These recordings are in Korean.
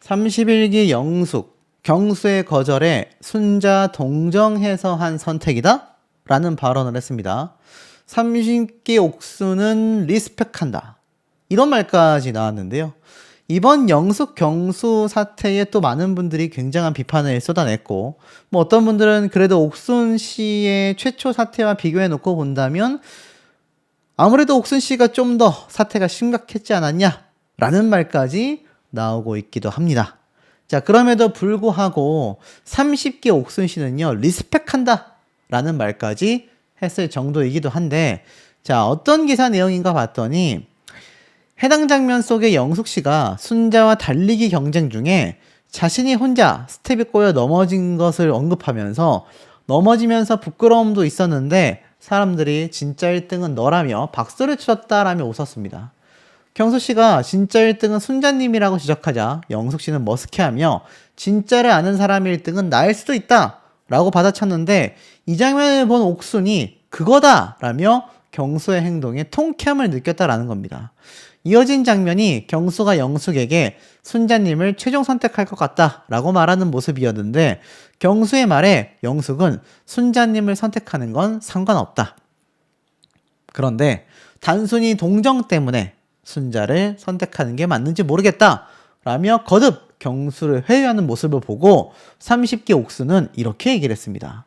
31기 영숙, 경수의 거절에 순자 동정해서 한 선택이다? 라는 발언을 했습니다. 30기 옥수는 리스펙한다. 이런 말까지 나왔는데요. 이번 영숙 경수 사태에 또 많은 분들이 굉장한 비판을 쏟아냈고, 어떤 분들은 그래도 옥순 씨의 최초 사태와 비교해 놓고 본다면 아무래도 옥순 씨가 좀 더 사태가 심각했지 않았냐? 라는 말까지 나오고 있기도 합니다. 자, 그럼에도 불구하고 30기 옥순 씨는요, 리스펙한다 라는 말까지 했을 정도이기도 한데, 자, 어떤 기사 내용인가 봤더니 해당 장면 속에 영숙 씨가 순자와 달리기 경쟁 중에 자신이 혼자 스텝이 꼬여 넘어진 것을 언급하면서 넘어지면서 부끄러움도 있었는데 사람들이 진짜 1등은 너라며 박수를 치렀다라며 웃었습니다. 경수 씨가 진짜 1등은 순자님이라고 지적하자 영숙 씨는 머쓱해하며 진짜를 아는 사람의 1등은 나일 수도 있다 라고 받아쳤는데, 이 장면을 본 옥순이 그거다 라며 경수의 행동에 통쾌함을 느꼈다라는 겁니다. 이어진 장면이 경수가 영숙에게 순자님을 최종 선택할 것 같다 라고 말하는 모습이었는데, 경수의 말에 영숙은 순자님을 선택하는 건 상관없다. 그런데 단순히 동정 때문에 순자를 선택하는 게 맞는지 모르겠다 라며 거듭 경수를 회유하는 모습을 보고 30기 옥수는 이렇게 얘기를 했습니다.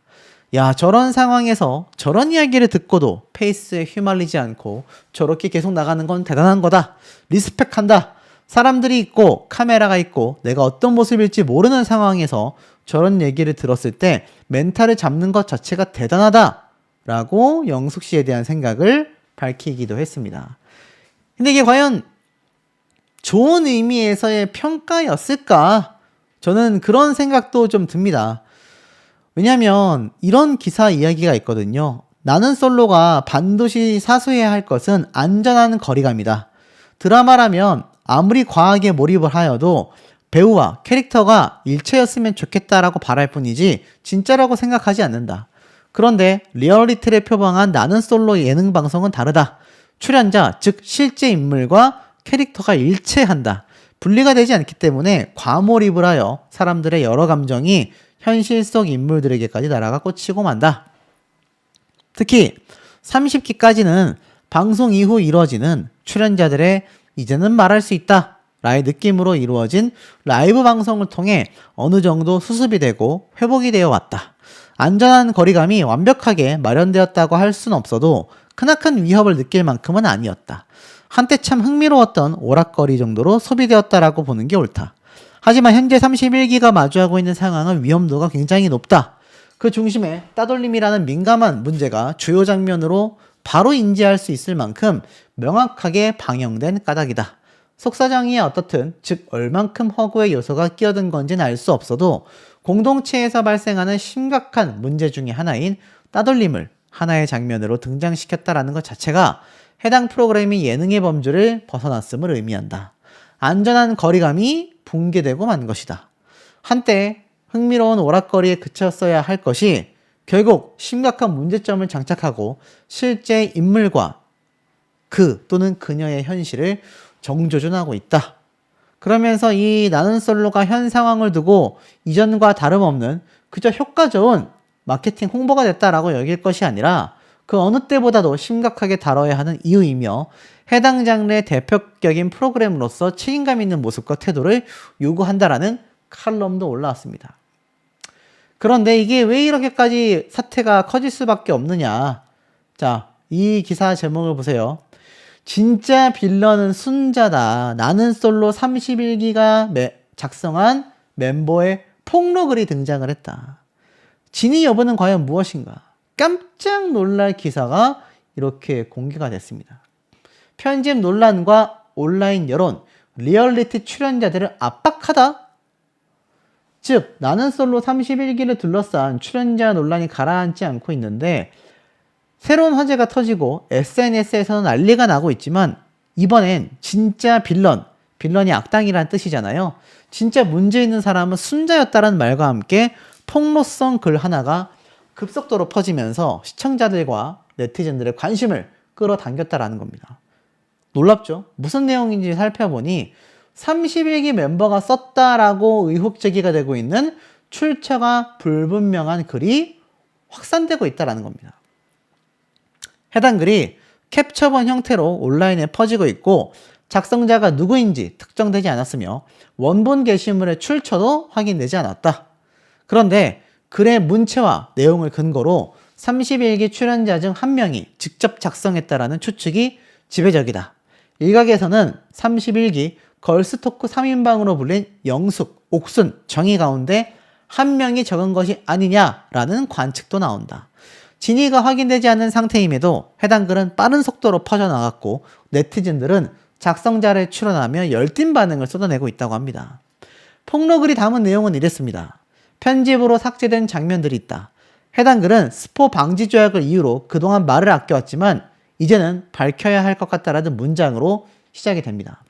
야, 저런 상황에서 저런 이야기를 듣고도 페이스에 휘말리지 않고 저렇게 계속 나가는 건 대단한 거다. 리스펙한다. 사람들이 있고 카메라가 있고 내가 어떤 모습일지 모르는 상황에서 저런 얘기를 들었을 때 멘탈을 잡는 것 자체가 대단하다 라고 영숙 씨에 대한 생각을 밝히기도 했습니다. 근데 이게 과연 좋은 의미에서의 평가였을까? 저는 그런 생각도 좀 듭니다. 왜냐면 이런 기사 이야기가 있거든요. 나는 솔로가 반드시 사수해야 할 것은 안전한 거리감이다. 드라마라면 아무리 과하게 몰입을 하여도 배우와 캐릭터가 일체였으면 좋겠다라고 바랄 뿐이지 진짜라고 생각하지 않는다. 그런데 리얼리티를 표방한 나는 솔로 예능 방송은 다르다. 출연자, 즉 실제 인물과 캐릭터가 일체한다. 분리가 되지 않기 때문에 과몰입을 하여 사람들의 여러 감정이 현실 속 인물들에게까지 날아가 꽂히고 만다. 특히 30기까지는 방송 이후 이루어지는 출연자들의 이제는 말할 수 있다 라의 느낌으로 이루어진 라이브 방송을 통해 어느 정도 수습이 되고 회복이 되어 왔다. 안전한 거리감이 완벽하게 마련되었다고 할 수는 없어도 크나큰 위협을 느낄 만큼은 아니었다. 한때 참 흥미로웠던 오락거리 정도로 소비되었다라고 보는 게 옳다. 하지만 현재 31기가 마주하고 있는 상황은 위험도가 굉장히 높다. 그 중심에 따돌림이라는 민감한 문제가 주요 장면으로 바로 인지할 수 있을 만큼 명확하게 방영된 까닭이다. 속사정이 어떻든, 즉 얼만큼 허구의 요소가 끼어든 건지는 알 수 없어도 공동체에서 발생하는 심각한 문제 중에 하나인 따돌림을 하나의 장면으로 등장시켰다라는 것 자체가 해당 프로그램이 예능의 범주를 벗어났음을 의미한다. 안전한 거리감이 붕괴되고 만 것이다. 한때 흥미로운 오락거리에 그쳤어야 할 것이 결국 심각한 문제점을 장착하고 실제 인물과 그 또는 그녀의 현실을 정조준하고 있다. 그러면서 이 나는 솔로가 현 상황을 두고 이전과 다름없는 그저 효과 좋은 마케팅 홍보가 됐다라고 여길 것이 아니라 그 어느 때보다도 심각하게 다뤄야 하는 이유이며 해당 장르의 대표적인 프로그램으로서 책임감 있는 모습과 태도를 요구한다라는 칼럼도 올라왔습니다. 그런데 이게 왜 이렇게까지 사태가 커질 수밖에 없느냐? 자, 이 기사 제목을 보세요. 진짜 빌런은 순자다. 나는 솔로 31기가 작성한 멤버의 폭로글이 등장을 했다. 진위 여부는 과연 무엇인가? 깜짝 놀랄 기사가 이렇게 공개가 됐습니다. 편집 논란과 온라인 여론, 리얼리티 출연자들을 압박하다? 즉, 나는 솔로 31기를 둘러싼 출연자 논란이 가라앉지 않고 있는데 새로운 화제가 터지고 SNS에서는 난리가 나고 있지만 이번엔 진짜 빌런이 악당이란 뜻이잖아요. 진짜 문제 있는 사람은 순자였다는 말과 함께 폭로성 글 하나가 급속도로 퍼지면서 시청자들과 네티즌들의 관심을 끌어당겼다라는 겁니다. 놀랍죠? 무슨 내용인지 살펴보니 31기 멤버가 썼다라고 의혹 제기가 되고 있는 출처가 불분명한 글이 확산되고 있다는 겁니다. 해당 글이 캡처본 형태로 온라인에 퍼지고 있고 작성자가 누구인지 특정되지 않았으며 원본 게시물의 출처도 확인되지 않았다. 그런데 글의 문체와 내용을 근거로 31기 출연자 중 한 명이 직접 작성했다라는 추측이 지배적이다. 일각에서는 31기 걸스토크 3인방으로 불린 영숙, 옥순, 정희 가운데 한 명이 적은 것이 아니냐라는 관측도 나온다. 진위가 확인되지 않은 상태임에도 해당 글은 빠른 속도로 퍼져나갔고 네티즌들은 작성자를 추론하며 열띤 반응을 쏟아내고 있다고 합니다. 폭로글이 담은 내용은 이랬습니다. 편집으로 삭제된 장면들이 있다. 해당 글은 스포 방지 조약을 이유로 그동안 말을 아껴왔지만 이제는 밝혀야 할 것 같다라는 문장으로 시작이 됩니다.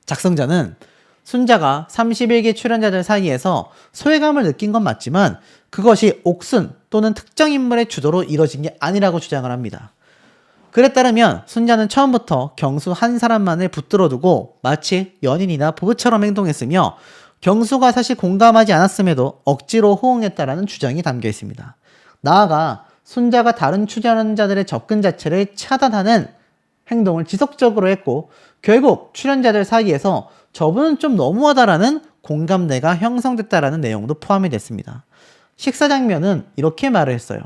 작성자는 순자가 31기 출연자들 사이에서 소외감을 느낀 건 맞지만 그것이 옥순 또는 특정 인물의 주도로 이뤄진 게 아니라고 주장을 합니다. 글에 따르면 순자는 처음부터 경수 한 사람만을 붙들어 두고 마치 연인이나 부부처럼 행동했으며 경수가 사실 공감하지 않았음에도 억지로 호응했다라는 주장이 담겨 있습니다. 나아가 순자가 다른 출연자들의 접근 자체를 차단하는 행동을 지속적으로 했고 결국 출연자들 사이에서 저분은 좀 너무하다라는 공감대가 형성됐다라는 내용도 포함이 됐습니다. 식사 장면은 이렇게 말을 했어요.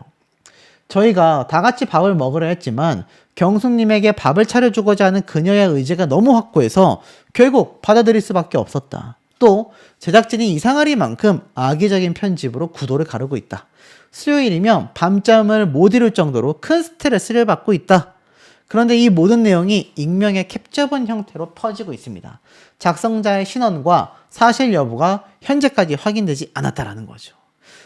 저희가 다 같이 밥을 먹으려 했지만 경수님에게 밥을 차려주고자 하는 그녀의 의지가 너무 확고해서 결국 받아들일 수밖에 없었다. 또 제작진이 이상하리만큼 악의적인 편집으로 구도를 가르고 있다. 수요일이면 밤잠을 못 이룰 정도로 큰 스트레스를 받고 있다. 그런데 이 모든 내용이 익명의 캡처본 형태로 퍼지고 있습니다. 작성자의 신원과 사실 여부가 현재까지 확인되지 않았다라는 거죠.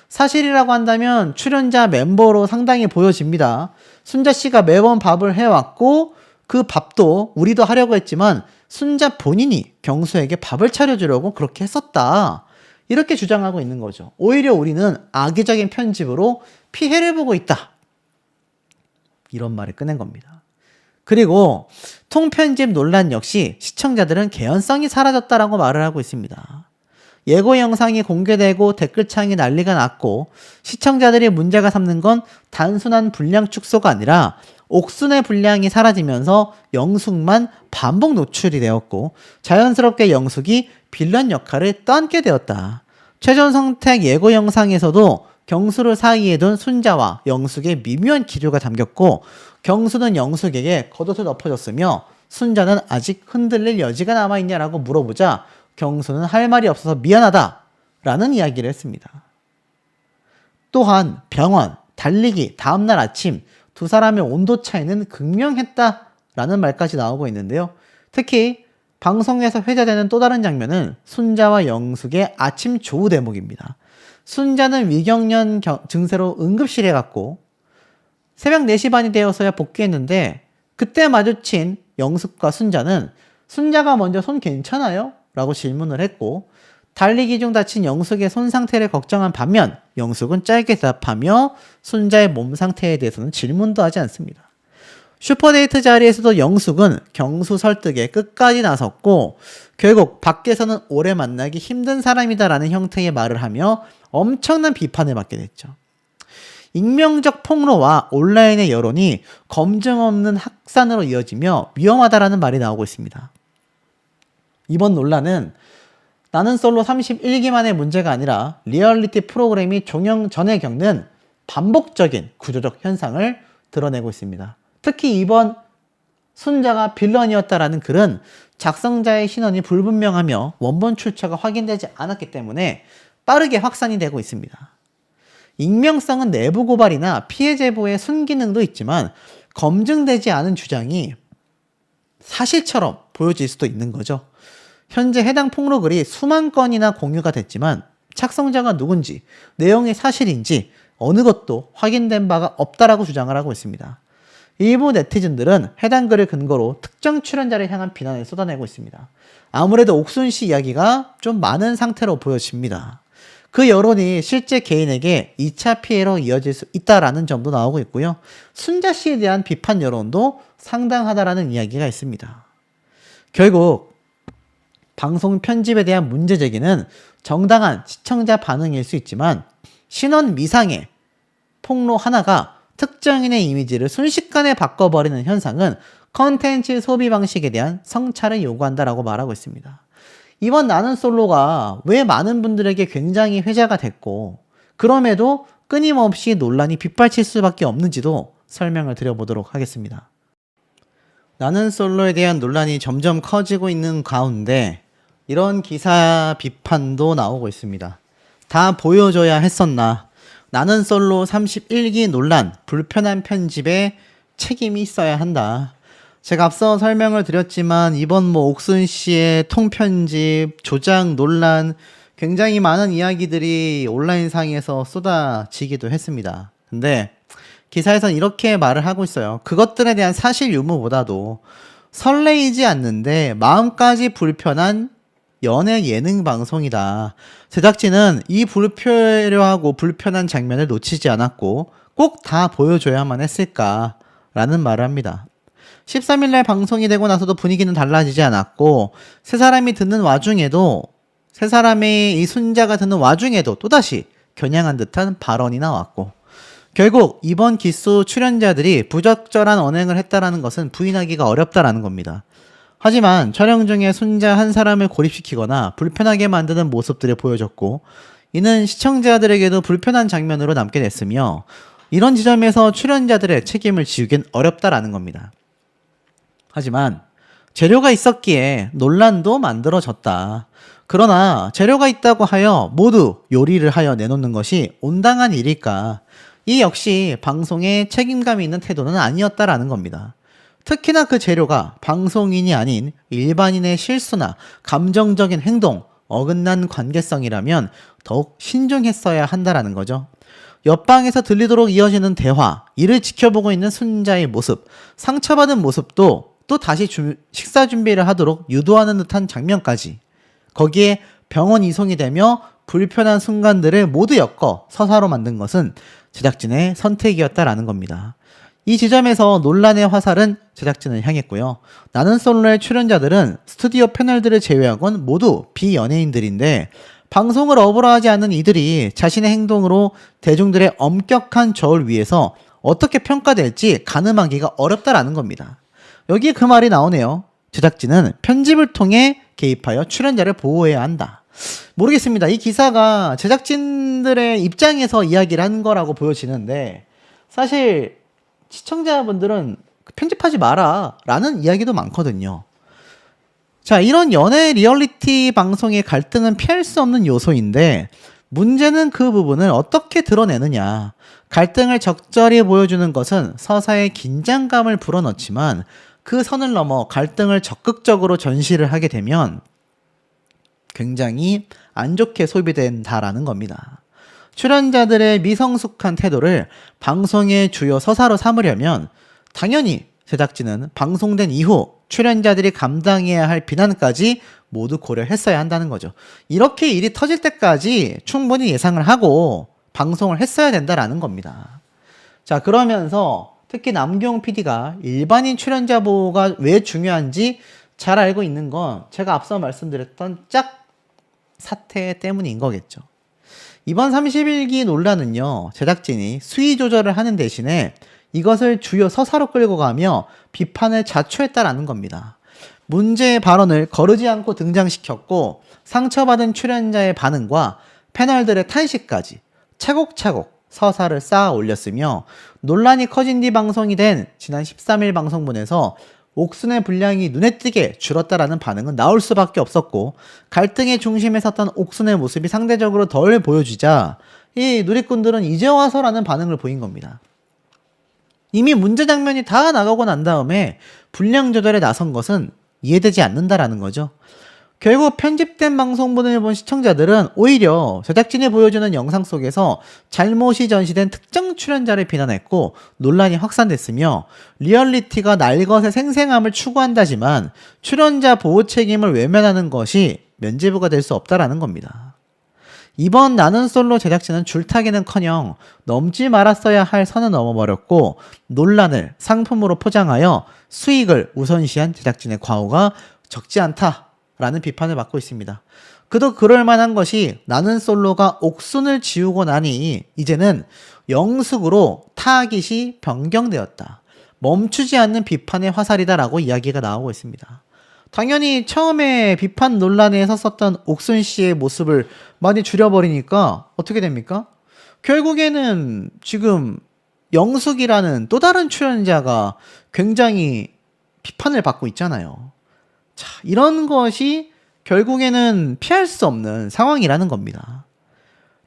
사실이라고 한다면 출연자 멤버로 상당히 보여집니다. 순자 씨가 매번 밥을 해왔고 그 밥도 우리도 하려고 했지만 순자 본인이 경수에게 밥을 차려주려고 그렇게 했었다. 이렇게 주장하고 있는 거죠. 오히려 우리는 악의적인 편집으로 피해를 보고 있다. 이런 말을 꺼낸 겁니다. 그리고 통편집 논란 역시 시청자들은 개연성이 사라졌다라고 말을 하고 있습니다. 예고 영상이 공개되고 댓글창이 난리가 났고 시청자들이 문제가 삼는 건 단순한 분량 축소가 아니라 옥순의 분량이 사라지면서 영숙만 반복 노출이 되었고 자연스럽게 영숙이 빌런 역할을 떠안게 되었다. 최종 선택 예고 영상에서도 경수를 사이에 둔 순자와 영숙의 미묘한 기류가 담겼고 경수는 영숙에게 겉옷을 덮어줬으며 순자는 아직 흔들릴 여지가 남아있냐라고 물어보자 경수는 할 말이 없어서 미안하다 라는 이야기를 했습니다. 또한 병원, 달리기, 다음날 아침 두 사람의 온도 차이는 극명했다 라는 말까지 나오고 있는데요. 특히 방송에서 회자되는 또 다른 장면은 순자와 영숙의 아침 조우 대목입니다. 순자는 위경련 증세로 응급실에 갔고 새벽 4시 반이 되어서야 복귀했는데 그때 마주친 영숙과 순자는 순자가 먼저 손 괜찮아요? 라고 질문을 했고 달리기 중 다친 영숙의 손 상태를 걱정한 반면 영숙은 짧게 대답하며 순자의 몸 상태에 대해서는 질문도 하지 않습니다. 슈퍼데이트 자리에서도 영숙은 경수 설득에 끝까지 나섰고 결국 밖에서는 오래 만나기 힘든 사람이다라는 형태의 말을 하며 엄청난 비판을 받게 됐죠. 익명적 폭로와 온라인의 여론이 검증 없는 확산으로 이어지며 위험하다라는 말이 나오고 있습니다. 이번 논란은 나는 솔로 31기만의 문제가 아니라 리얼리티 프로그램이 종영 전에 겪는 반복적인 구조적 현상을 드러내고 있습니다. 특히 이번 순자가 빌런이었다라는 글은 작성자의 신원이 불분명하며 원본 출처가 확인되지 않았기 때문에 빠르게 확산이 되고 있습니다. 익명성은 내부 고발이나 피해 제보의 순기능도 있지만 검증되지 않은 주장이 사실처럼 보여질 수도 있는 거죠. 현재 해당 폭로글이 수만 건이나 공유가 됐지만 작성자가 누군지, 내용이 사실인지 어느 것도 확인된 바가 없다라고 주장을 하고 있습니다. 일부 네티즌들은 해당 글을 근거로 특정 출연자를 향한 비난을 쏟아내고 있습니다. 아무래도 옥순 씨 이야기가 좀 많은 상태로 보여집니다. 그 여론이 실제 개인에게 2차 피해로 이어질 수 있다라는 점도 나오고 있고요. 순자 씨에 대한 비판 여론도 상당하다라는 이야기가 있습니다. 결국 방송 편집에 대한 문제 제기는 정당한 시청자 반응일 수 있지만 신원 미상의 폭로 하나가 특정인의 이미지를 순식간에 바꿔버리는 현상은 컨텐츠 소비 방식에 대한 성찰을 요구한다라고 말하고 있습니다. 이번 나는 솔로가 왜 많은 분들에게 굉장히 회자가 됐고 그럼에도 끊임없이 논란이 빗발칠 수밖에 없는지도 설명을 드려보도록 하겠습니다. 나는 솔로에 대한 논란이 점점 커지고 있는 가운데 이런 기사 비판도 나오고 있습니다. 다 보여줘야 했었나? 나는 솔로 31기 논란, 불편한 편집에 책임이 있어야 한다. 제가 앞서 설명을 드렸지만 이번 옥순 씨의 통편집, 조작 논란 굉장히 많은 이야기들이 온라인상에서 쏟아지기도 했습니다. 근데 기사에서는 이렇게 말을 하고 있어요. 그것들에 대한 사실 유무보다도 설레이지 않는데 마음까지 불편한 연애 예능 방송이다. 제작진은 이 불필요하고 불편한 장면을 놓치지 않았고 꼭 다 보여줘야만 했을까라는 말을 합니다. 13일날 방송이 되고 나서도 분위기는 달라지지 않았고 세 사람이 듣는 와중에도 세 사람의 이 순자가 듣는 와중에도 또다시 겨냥한 듯한 발언이 나왔고 결국 이번 기수 출연자들이 부적절한 언행을 했다라는 것은 부인하기가 어렵다라는 겁니다. 하지만 촬영 중에 순자 한 사람을 고립시키거나 불편하게 만드는 모습들을 보여줬고 이는 시청자들에게도 불편한 장면으로 남게 됐으며 이런 지점에서 출연자들의 책임을 지우긴 어렵다라는 겁니다. 하지만 재료가 있었기에 논란도 만들어졌다. 그러나 재료가 있다고 하여 모두 요리를 하여 내놓는 것이 온당한 일일까? 이 역시 방송에 책임감이 있는 태도는 아니었다라는 겁니다. 특히나 그 재료가 방송인이 아닌 일반인의 실수나 감정적인 행동, 어긋난 관계성이라면 더욱 신중했어야 한다라는 거죠. 옆방에서 들리도록 이어지는 대화, 이를 지켜보고 있는 순자의 모습, 상처받은 모습도 또 다시 식사 준비를 하도록 유도하는 듯한 장면까지 거기에 병원 이송이 되며 불편한 순간들을 모두 엮어 서사로 만든 것은 제작진의 선택이었다라는 겁니다. 이 지점에서 논란의 화살은 제작진을 향했고요. 나는 솔로의 출연자들은 스튜디오 패널들을 제외하곤 모두 비연예인들인데 방송을 업으로 하지 않는 이들이 자신의 행동으로 대중들의 엄격한 저울 위에서 어떻게 평가될지 가늠하기가 어렵다라는 겁니다. 여기에 그 말이 나오네요. 제작진은 편집을 통해 개입하여 출연자를 보호해야 한다. 모르겠습니다. 이 기사가 제작진들의 입장에서 이야기를 한 거라고 보여지는데 사실 시청자분들은 편집하지 마라 라는 이야기도 많거든요. 자, 이런 연애 리얼리티 방송의 갈등은 피할 수 없는 요소인데 문제는 그 부분을 어떻게 드러내느냐. 갈등을 적절히 보여주는 것은 서사의 긴장감을 불어넣지만 그 선을 넘어 갈등을 적극적으로 전시를 하게 되면 굉장히 안 좋게 소비된다라는 겁니다. 출연자들의 미성숙한 태도를 방송의 주요 서사로 삼으려면 당연히 제작진은 방송된 이후 출연자들이 감당해야 할 비난까지 모두 고려했어야 한다는 거죠. 이렇게 일이 터질 때까지 충분히 예상을 하고 방송을 했어야 된다라는 겁니다. 자, 그러면서 특히 남경 PD가 일반인 출연자 보호가 왜 중요한지 잘 알고 있는 건 제가 앞서 말씀드렸던 짝 사태 때문인 거겠죠. 이번 31기 논란은요, 제작진이 수위 조절을 하는 대신에 이것을 주요 서사로 끌고 가며 비판을 자초했다라는 겁니다. 문제의 발언을 거르지 않고 등장시켰고 상처받은 출연자의 반응과 패널들의 탄식까지 차곡차곡 서사를 쌓아 올렸으며 논란이 커진 뒤 방송이 된 지난 13일 방송분에서 옥순의 분량이 눈에 띄게 줄었다라는 반응은 나올 수밖에 없었고 갈등의 중심에 섰던 옥순의 모습이 상대적으로 덜 보여지자 이 누리꾼들은 이제 와서라는 반응을 보인 겁니다. 이미 문제 장면이 다 나가고 난 다음에 분량 조절에 나선 것은 이해되지 않는다라는 거죠. 결국 편집된 방송분을 본 시청자들은 오히려 제작진이 보여주는 영상 속에서 잘못이 전시된 특정 출연자를 비난했고 논란이 확산됐으며 리얼리티가 날것의 생생함을 추구한다지만 출연자 보호 책임을 외면하는 것이 면죄부가 될 수 없다라는 겁니다. 이번 나는 솔로 제작진은 줄타기는커녕 넘지 말았어야 할 선을 넘어버렸고 논란을 상품으로 포장하여 수익을 우선시한 제작진의 과오가 적지 않다 라는 비판을 받고 있습니다. 그도 그럴 만한 것이 나는 솔로가 옥순을 지우고 나니 이제는 영숙으로 타깃이 변경되었다. 멈추지 않는 비판의 화살이다라고 이야기가 나오고 있습니다. 당연히 처음에 비판 논란에 섰었던 옥순 씨의 모습을 많이 줄여버리니까 어떻게 됩니까? 결국에는 지금 영숙이라는 또 다른 출연자가 굉장히 비판을 받고 있잖아요. 자, 이런 것이 결국에는 피할 수 없는 상황이라는 겁니다.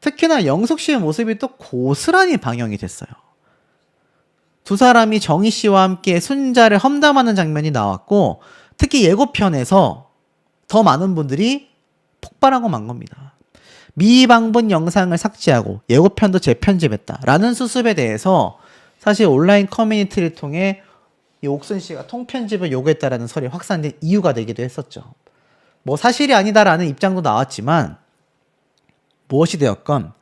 특히나 영숙 씨의 모습이 또 고스란히 방영이 됐어요. 두 사람이 정희 씨와 함께 순자를 험담하는 장면이 나왔고, 특히 예고편에서 더 많은 분들이 폭발하고 만 겁니다. 미방분 영상을 삭제하고 예고편도 재편집했다라는 수습에 대해서 사실 온라인 커뮤니티를 통해 이 옥순 씨가 통편집을 요구했다라는 설이 확산된 이유가 되기도 했었죠. 뭐 사실이 아니다라는 입장도 나왔지만 무엇이 되었건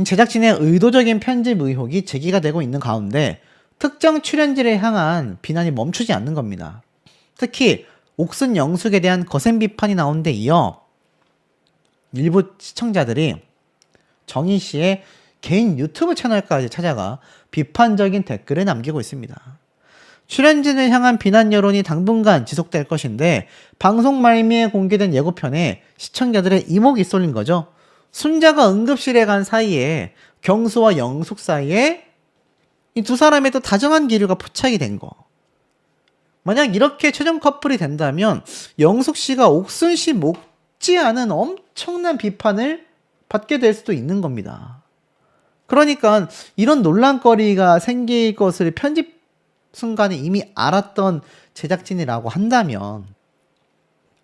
제작진의 의도적인 편집 의혹이 제기가 되고 있는 가운데 특정 출연진을 향한 비난이 멈추지 않는 겁니다. 특히 옥순 영숙에 대한 거센 비판이 나온 데 이어 일부 시청자들이 정희 씨의 개인 유튜브 채널까지 찾아가 비판적인 댓글을 남기고 있습니다. 출연진을 향한 비난 여론이 당분간 지속될 것인데 방송 말미에 공개된 예고편에 시청자들의 이목이 쏠린 거죠. 순자가 응급실에 간 사이에 경수와 영숙 사이에 이 두 사람의 또 다정한 기류가 포착이 된 거. 만약 이렇게 최종 커플이 된다면 영숙 씨가 옥순 씨 못지않은 엄청난 비판을 받게 될 수도 있는 겁니다. 그러니까 이런 논란거리가 생길 것을 편집 순간에 이미 알았던 제작진이라고 한다면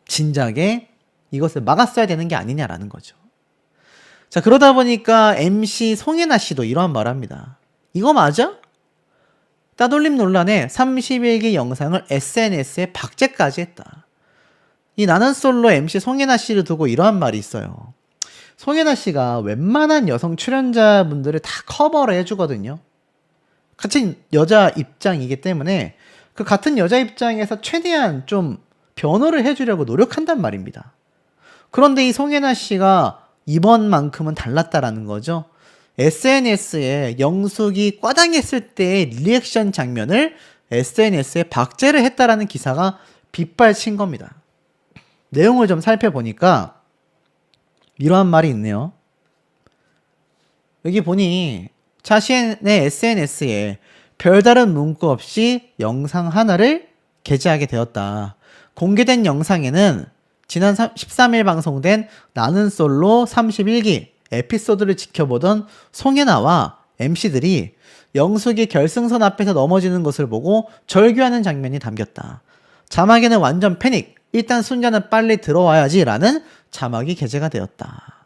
진작에 이것을 막았어야 되는 게 아니냐라는 거죠. 자, 그러다 보니까 MC 송혜나 씨도 이러한 말을 합니다. 이거 맞아? 따돌림 논란에 31기 영상을 SNS에 박제까지 했다. 이 나는 솔로 MC 송혜나 씨를 두고 이러한 말이 있어요. 송혜나 씨가 웬만한 여성 출연자분들을 다 커버를 해주거든요. 같은 여자 입장이기 때문에 그 같은 여자 입장에서 최대한 좀 변호를 해주려고 노력한단 말입니다. 그런데 이 송혜나 씨가 이번만큼은 달랐다라는 거죠. SNS에 영숙이 과당했을 때의 리액션 장면을 SNS에 박제를 했다라는 기사가 빗발친 겁니다. 내용을 좀 살펴보니까 이러한 말이 있네요. 여기 보니 자신의 SNS에 별다른 문구 없이 영상 하나를 게재하게 되었다. 공개된 영상에는 지난 13일 방송된 나는 솔로 31기 에피소드를 지켜보던 송혜나와 MC들이 영숙이 결승선 앞에서 넘어지는 것을 보고 절규하는 장면이 담겼다. 자막에는 완전 패닉, 일단 순자는 빨리 들어와야지 라는 자막이 게재가 되었다.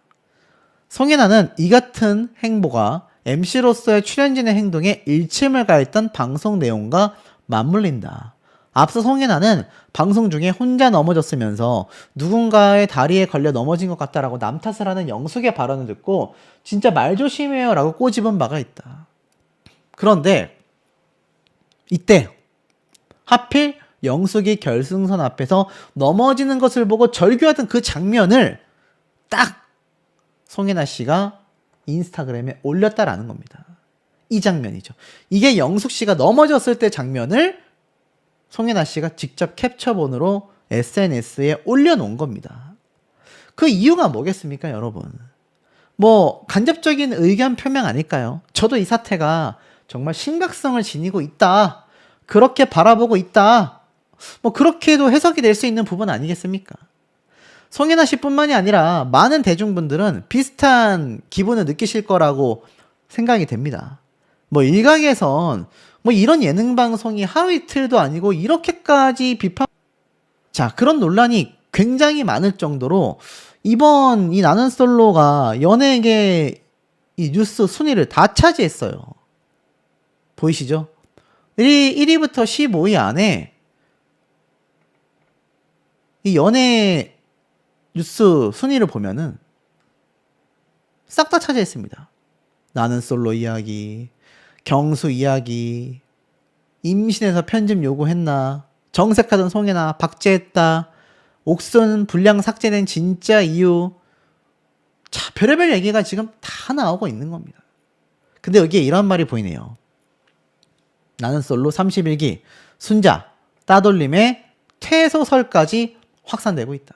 송혜나는 이 같은 행보가 MC로서의 출연진의 행동에 일침을 가했던 방송 내용과 맞물린다. 앞서 송혜나는 방송 중에 혼자 넘어졌으면서 누군가의 다리에 걸려 넘어진 것 같다라고 남 탓을 하는 영숙의 발언을 듣고 진짜 말 조심해요 라고 꼬집은 바가 있다. 그런데 이때 하필 영숙이 결승선 앞에서 넘어지는 것을 보고 절규하던 그 장면을 딱 송혜나 씨가 인스타그램에 올렸다라는 겁니다. 이 장면이죠. 이게 영숙 씨가 넘어졌을 때 장면을 송혜나 씨가 직접 캡처본으로 SNS에 올려놓은 겁니다. 그 이유가 뭐겠습니까, 여러분? 뭐 간접적인 의견 표명 아닐까요? 저도 이 사태가 정말 심각성을 지니고 있다. 그렇게 바라보고 있다. 뭐 그렇게도 해석이 될 수 있는 부분 아니겠습니까? 송혜나 씨뿐만이 아니라 많은 대중분들은 비슷한 기분을 느끼실 거라고 생각이 됩니다. 뭐 일각에선 뭐 이런 예능 방송이 하루 이틀도 아니고 이렇게까지 비판 자 그런 논란이 굉장히 많을 정도로 이번 이 나는 솔로가 연예계 이 뉴스 순위를 다 차지했어요. 보이시죠? 1위부터 15위 안에 이 연예 뉴스 순위를 보면은 싹 다 차지했습니다. 나는 솔로 이야기, 경수 이야기, 임신해서 편집 요구했나, 정색하던 송혜나 박제했다, 옥순 분량 삭제된 진짜 이유. 자, 별의별 얘기가 지금 다 나오고 있는 겁니다. 근데 여기에 이런 말이 보이네요. 나는 솔로 31기 순자 따돌림의 퇴소설까지 확산되고 있다.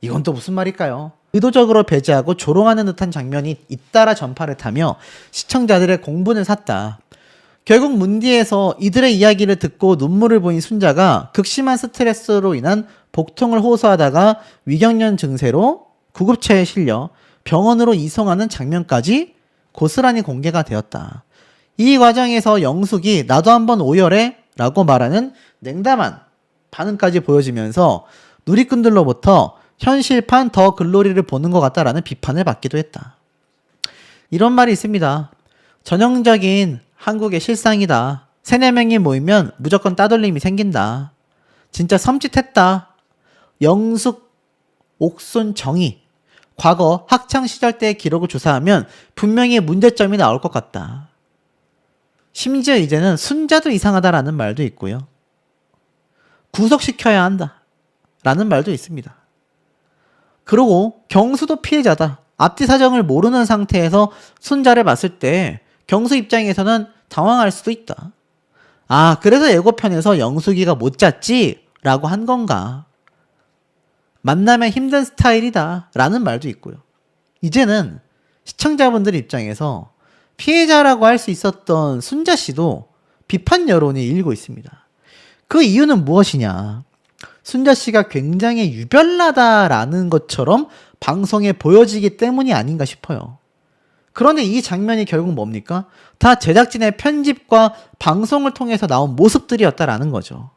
이건 또 무슨 말일까요? 의도적으로 배제하고 조롱하는 듯한 장면이 잇따라 전파를 타며 시청자들의 공분을 샀다. 결국 문디에서 이들의 이야기를 듣고 눈물을 보인 순자가 극심한 스트레스로 인한 복통을 호소하다가 위경련 증세로 구급차에 실려 병원으로 이송하는 장면까지 고스란히 공개가 되었다. 이 과정에서 영숙이 나도 한번 오열해 라고 말하는 냉담한 반응까지 보여지면서 누리꾼들로부터 현실판 더 글로리를 보는 것 같다라는 비판을 받기도 했다. 이런 말이 있습니다. 전형적인 한국의 실상이다. 3-4명이 모이면 무조건 따돌림이 생긴다. 진짜 섬찟했다. 영숙, 옥순, 정희. 과거 학창시절 때의 기록을 조사하면 분명히 문제점이 나올 것 같다. 심지어 이제는 순자도 이상하다라는 말도 있고요. 구속시켜야 한다. 라는 말도 있습니다. 그리고 경수도 피해자다. 앞뒤 사정을 모르는 상태에서 순자를 봤을 때 경수 입장에서는 당황할 수도 있다. 아, 그래서 예고편에서 영숙이가 못 잤지? 라고 한 건가? 만나면 힘든 스타일이다. 라는 말도 있고요. 이제는 시청자분들 입장에서 피해자라고 할 수 있었던 순자 씨도 비판 여론이 일고 있습니다. 그 이유는 무엇이냐? 순자 씨가 굉장히 유별나다라는 것처럼 방송에 보여지기 때문이 아닌가 싶어요. 그런데 이 장면이 결국 뭡니까? 다 제작진의 편집과 방송을 통해서 나온 모습들이었다라는 거죠.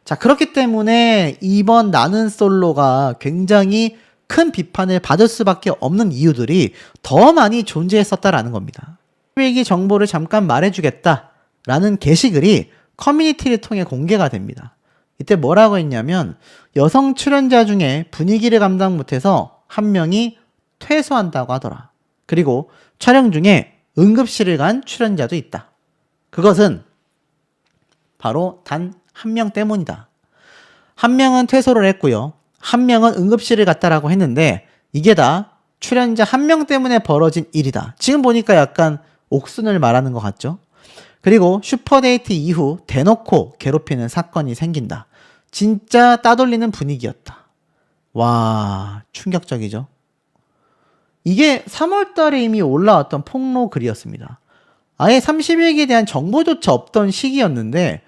자, 그렇기 때문에 이번 나는 솔로가 굉장히 큰 비판을 받을 수밖에 없는 이유들이 더 많이 존재했었다라는 겁니다. 일기 정보를 잠깐 말해주겠다라는 게시글이 커뮤니티를 통해 공개가 됩니다. 이때 뭐라고 했냐면 여성 출연자 중에 분위기를 감당 못해서 한 명이 퇴소한다고 하더라. 그리고 촬영 중에 응급실을 간 출연자도 있다. 그것은 바로 단 한 명 때문이다. 한 명은 퇴소를 했고요. 한 명은 응급실을 갔다라고 했는데 이게 다 출연자 한 명 때문에 벌어진 일이다. 지금 보니까 약간 옥순을 말하는 것 같죠? 그리고 슈퍼데이트 이후 대놓고 괴롭히는 사건이 생긴다. 진짜 따돌리는 분위기였다. 와, 충격적이죠? 이게 3월 달에 이미 올라왔던 폭로 글이었습니다. 아예 31기에 대한 정보조차 없던 시기였는데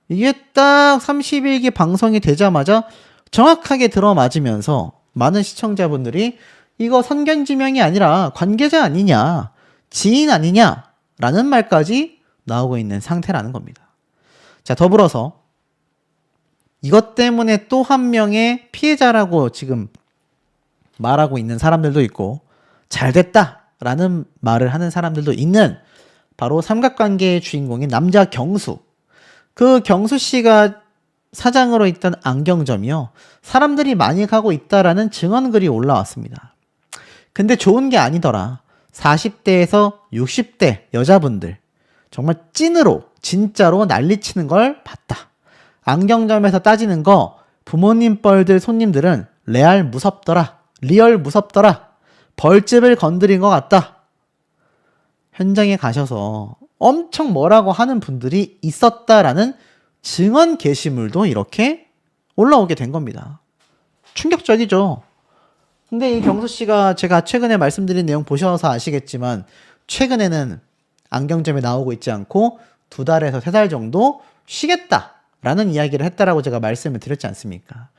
이게 딱 31기 방송이 되자마자 정확하게 들어맞으면서 많은 시청자분들이 이거 선견지명이 아니라 관계자 아니냐, 지인 아니냐 라는 말까지 나오고 있는 상태라는 겁니다. 자, 더불어서 이것 때문에 또 한 명의 피해자라고 지금 말하고 있는 사람들도 있고 잘됐다 라는 말을 하는 사람들도 있는 바로 삼각관계의 주인공인 남자 경수. 그 경수 씨가 사장으로 있던 안경점이요. 사람들이 많이 가고 있다라는 증언글이 올라왔습니다. 근데 좋은 게 아니더라. 40대에서 60대 여자분들 정말 찐으로 진짜로 난리치는 걸 봤다. 안경점에서 따지는 거 부모님 뻘들 손님들은 레알 무섭더라. 리얼 무섭더라. 벌집을 건드린 것 같다. 현장에 가셔서 엄청 뭐라고 하는 분들이 있었다라는 증언 게시물도 이렇게 올라오게 된 겁니다. 충격적이죠. 근데 이 경수 씨가 제가 최근에 말씀드린 내용 보셔서 아시겠지만 최근에는 안경점에 나오고 있지 않고 2달에서 3달 정도 쉬겠다라는 이야기를 했다라고 제가 말씀을 드렸지 않습니까?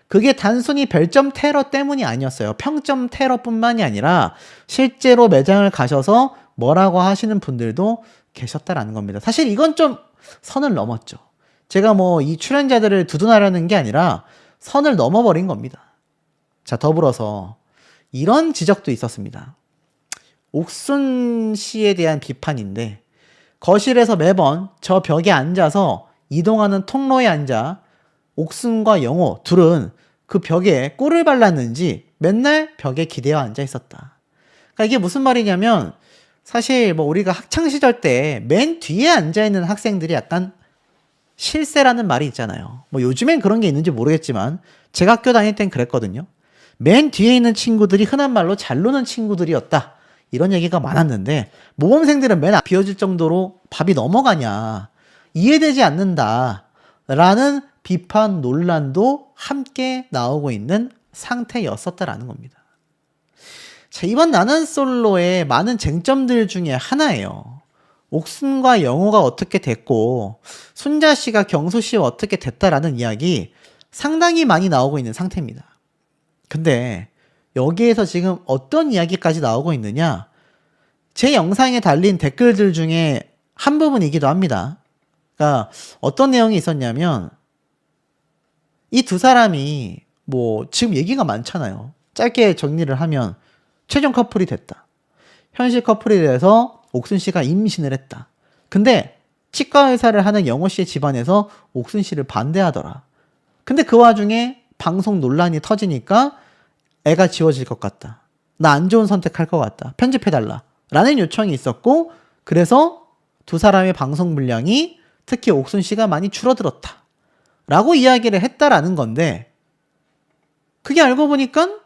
그게 단순히 별점 테러 때문이 아니었어요. 평점 테러뿐만이 아니라 실제로 매장을 가셔서 뭐라고 하시는 분들도 계셨다라는 겁니다. 사실 이건 좀 선을 넘었죠. 제가 뭐 이 출연자들을 두둔하려는 게 아니라 선을 넘어버린 겁니다. 자, 더불어서 이런 지적도 있었습니다. 옥순 씨에 대한 비판인데 거실에서 매번 저 벽에 앉아서 이동하는 통로에 앉아 옥순과 영호 둘은 그 벽에 꿀을 발랐는지 맨날 벽에 기대어 앉아 있었다. 그러니까 이게 무슨 말이냐면 사실 뭐 우리가 학창시절 때 맨 뒤에 앉아있는 학생들이 약간 실세라는 말이 있잖아요. 뭐 요즘엔 그런 게 있는지 모르겠지만 제가 학교 다닐 땐 그랬거든요. 맨 뒤에 있는 친구들이 흔한 말로 잘 노는 친구들이었다. 이런 얘기가 많았는데 모범생들은 맨 앞 비워질 정도로 밥이 넘어가냐. 이해되지 않는다. 라는 비판 논란도 함께 나오고 있는 상태였었다라는 겁니다. 자, 이번 나는 솔로의 많은 쟁점들 중에 하나예요. 옥순과 영호가 어떻게 됐고 순자 씨가 경수 씨와 어떻게 됐다라는 이야기 상당히 많이 나오고 있는 상태입니다. 근데 여기에서 지금 어떤 이야기까지 나오고 있느냐? 제 영상에 달린 댓글들 중에 한 부분이기도 합니다. 그러니까 어떤 내용이 있었냐면 이 두 사람이 뭐 지금 얘기가 많잖아요. 짧게 정리를 하면 최종 커플이 됐다. 현실 커플이 돼서 옥순 씨가 임신을 했다. 근데 치과 의사를 하는 영호 씨의 집안에서 옥순 씨를 반대하더라. 근데 그 와중에 방송 논란이 터지니까 애가 지워질 것 같다. 나 안 좋은 선택할 것 같다. 편집해달라. 라는 요청이 있었고 그래서 두 사람의 방송 분량이 특히 옥순 씨가 많이 줄어들었다. 라고 이야기를 했다라는 건데 그게 알고 보니까